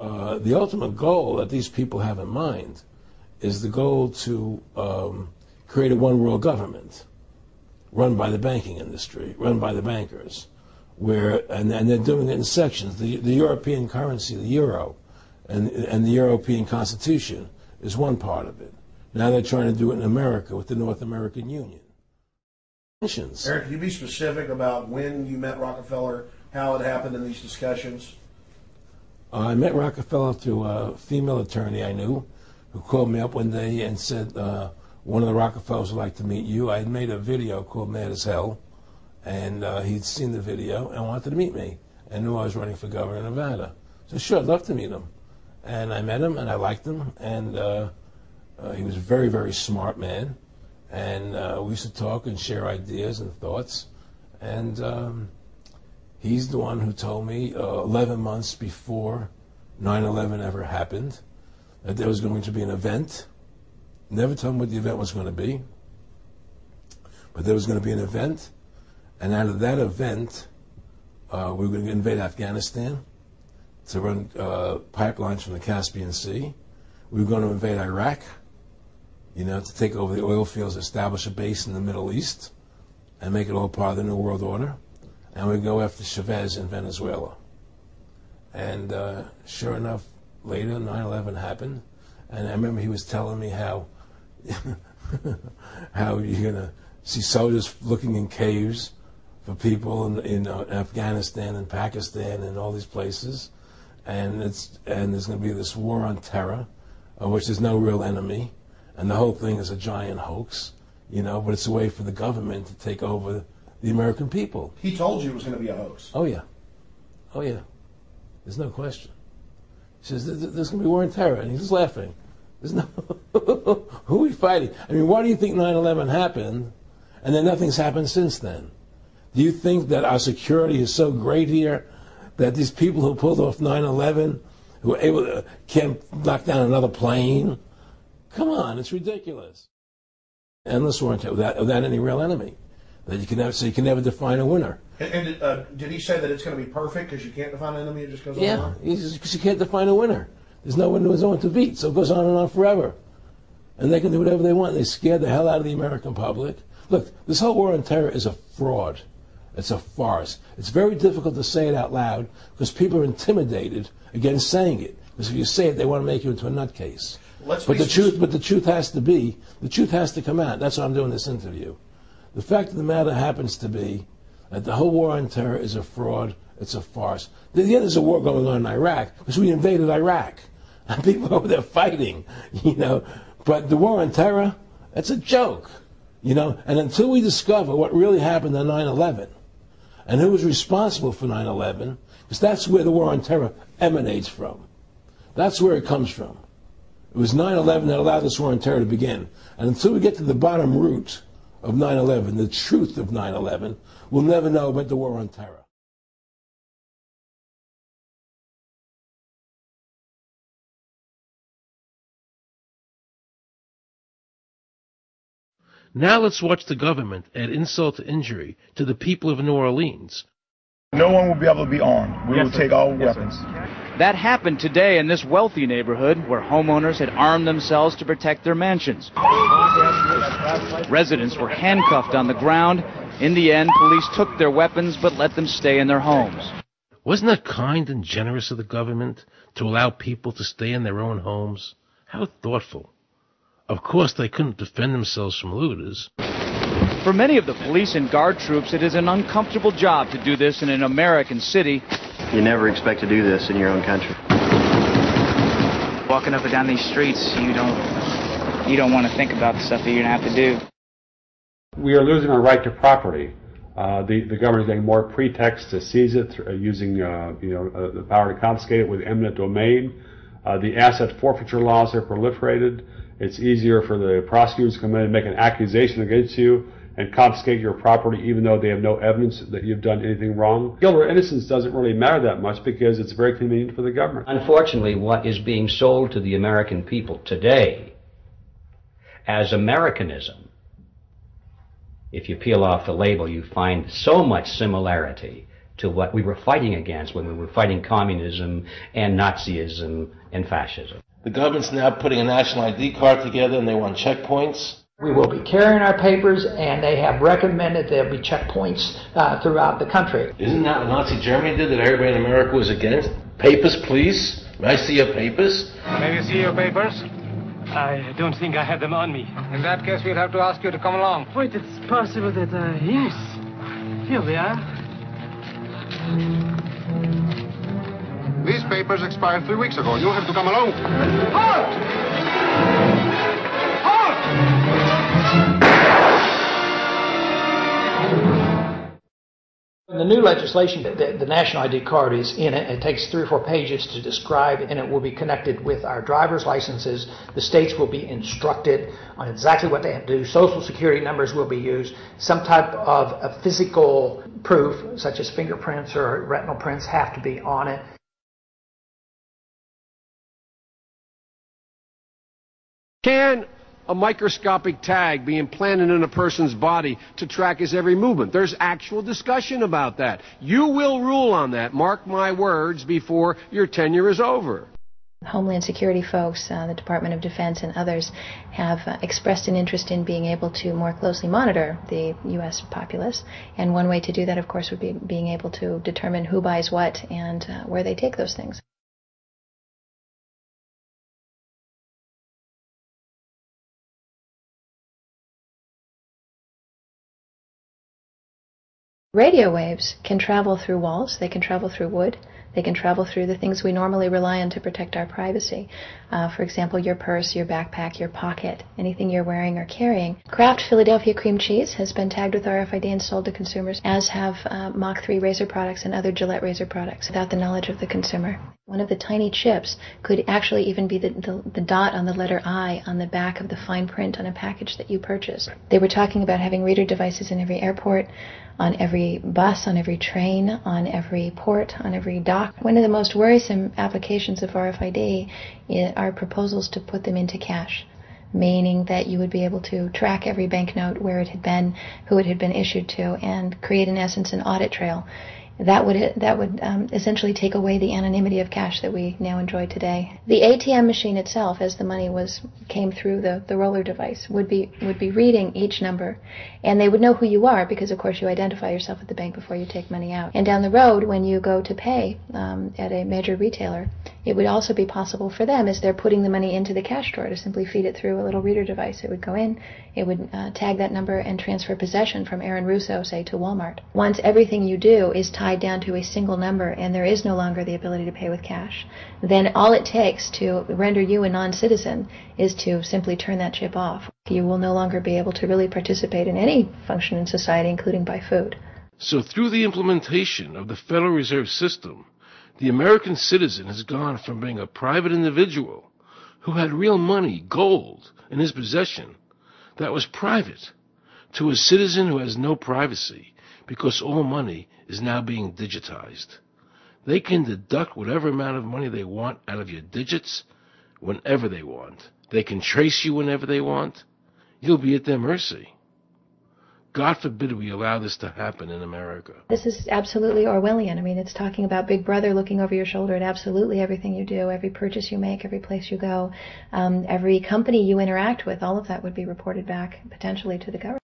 the ultimate goal that these people have in mind is the goal to create a one-world government run by the banking industry, run by the bankers, and they're doing it in sections. The European currency, the euro, and the European Constitution is one part of it. Now they're trying to do it in America with the North American Union. Eric, can you be specific about when you met Rockefeller, how it happened in these discussions? I met Rockefeller through a female attorney I knew who called me up one day and said, one of the Rockefellers would like to meet you. I had made a video called Mad as Hell, and he'd seen the video and wanted to meet me and knew I was running for governor of Nevada. So sure, I'd love to meet him. And I met him, and I liked him, and he was a very, very smart man. And we used to talk and share ideas and thoughts. And he's the one who told me 11 months before 9/11 ever happened that there was going to be an event. Never told me what the event was going to be, but there was going to be an event. And out of that event, we were going to invade Afghanistan to run pipelines from the Caspian Sea. We were going to invade Iraq, to take over the oil fields, establish a base in the Middle East, and make it all part of the New World Order. And we'd go after Chavez in Venezuela. And sure enough, later 9/11 happened. And I remember he was telling me how how you're going to see soldiers looking in caves for people in Afghanistan and Pakistan and all these places. And there's going to be this war on terror, of which there's no real enemy. And the whole thing is a giant hoax, but it's a way for the government to take over the American people. He told you it was going to be a hoax. Oh, yeah. Oh, yeah. There's no question. He says, there's going to be war on terror. And he's just laughing. There's no... Who are we fighting? I mean, why do you think 9/11 happened and then nothing's happened since then? Do you think that our security is so great here that these people who pulled off 9/11, who were able to, can't knock down another plane? Come on, it's ridiculous. Endless war on terror without any real enemy. That you can never, so you can never define a winner. And did he say that it's going to be perfect because you can't define an enemy? It just goes on and on? Yeah, because you can't define a winner. There's no one to beat, so it goes on and on forever. And they can do whatever they want. They scared the hell out of the American public. Look, this whole war on terror is a fraud. It's a farce. It's very difficult to say it out loud because people are intimidated against saying it. Because if you say it, they want to make you into a nutcase. But the truth has to come out. That's why I'm doing this interview. The fact of the matter happens to be that the whole war on terror is a fraud. It's a farce. Yeah, there's a war going on in Iraq because we invaded Iraq. And people over there fighting, But the war on terror, that's a joke, And until we discover what really happened on 9/11 and who was responsible for 9/11, because that's where the war on terror emanates from. That's where it comes from. It was 9/11 that allowed this war on terror to begin. And until we get to the bottom root of 9/11, the truth of 9/11, we'll never know about the war on terror. Now let's watch the government add insult to injury to the people of New Orleans. No one will be able to be armed. We will take all weapons. That happened today in this wealthy neighborhood where homeowners had armed themselves to protect their mansions. Residents were handcuffed on the ground. In the end, police took their weapons but let them stay in their homes. Wasn't that kind and generous of the government to allow people to stay in their own homes? How thoughtful. Of course, they couldn't defend themselves from looters. For many of the police and guard troops, it is an uncomfortable job to do this in an American city. You never expect to do this in your own country. Walking up and down these streets, you don't want to think about the stuff that you're going to have to do. We are losing our right to property. The government is getting more pretexts to seize it, using the power to confiscate it with eminent domain. The asset forfeiture laws have proliferated. It's easier for the prosecutors to come in and make an accusation against you and confiscate your property even though they have no evidence that you've done anything wrong. Guilt or innocence doesn't really matter that much because it's very convenient for the government. Unfortunately, what is being sold to the American people today as Americanism, if you peel off the label, you find so much similarity to what we were fighting against when we were fighting communism and Nazism and fascism. The government's now putting a national ID card together and they want checkpoints. We will be carrying our papers, and they have recommended there'll be checkpoints throughout the country. Isn't that what Nazi Germany did that everybody in America was against? Papers, please. May I see your papers? May we see your papers? I don't think I have them on me. In that case, we'll have to ask you to come along. Wait, it's possible that, yes. Here we are. These papers expired 3 weeks ago. You'll have to come along. Halt! Halt! In the new legislation, the national ID card is in it. It takes 3 or 4 pages to describe, and it will be connected with our driver's licenses. The states will be instructed on exactly what they have to do. Social security numbers will be used. Some type of a physical proof, such as fingerprints or retinal prints, have to be on it. Can a microscopic tag be implanted in a person's body to track his every movement? There's actual discussion about that. You will rule on that, mark my words, before your tenure is over. Homeland Security folks, the Department of Defense and others have expressed an interest in being able to more closely monitor the U.S. populace. And one way to do that, of course, would be being able to determine who buys what and where they take those things. Radio waves can travel through walls, they can travel through wood, they can travel through the things we normally rely on to protect our privacy. For example, your purse, your backpack, your pocket, anything you're wearing or carrying. Kraft Philadelphia cream cheese has been tagged with RFID and sold to consumers, as have Mach 3 razor products and other Gillette razor products, without the knowledge of the consumer. One of the tiny chips could actually even be the dot on the letter I on the back of the fine print on a package that you purchase. They were talking about having reader devices in every airport, on every bus, on every train, on every port, on every dock. One of the most worrisome applications of RFID are proposals to put them into cash, meaning that you would be able to track every banknote, where it had been, who it had been issued to, and create, in essence, an audit trail. That would essentially take away the anonymity of cash that we now enjoy today. The ATM machine itself, as the money came through the roller device, would be reading each number, and they would know who you are because, of course, you identify yourself at the bank before you take money out. And down the road, when you go to pay at a major retailer, it would also be possible for them, as they're putting the money into the cash drawer, to simply feed it through a little reader device. It would go in, it would tag that number and transfer possession from Aaron Russo, say, to Walmart. Once everything you do is tied down to a single number and there is no longer the ability to pay with cash, then all it takes to render you a non-citizen is to simply turn that chip off. You will no longer be able to really participate in any function in society, including buy food. So through the implementation of the Federal Reserve System, the American citizen has gone from being a private individual who had real money, gold, in his possession that was private, to a citizen who has no privacy, because all money is now being digitized. They can deduct whatever amount of money they want out of your digits whenever they want. They can trace you whenever they want. You'll be at their mercy. God forbid we allow this to happen in America. This is absolutely Orwellian. I mean, it's talking about Big Brother looking over your shoulder at absolutely everything you do, every purchase you make, every place you go, every company you interact with. All of that would be reported back potentially to the government.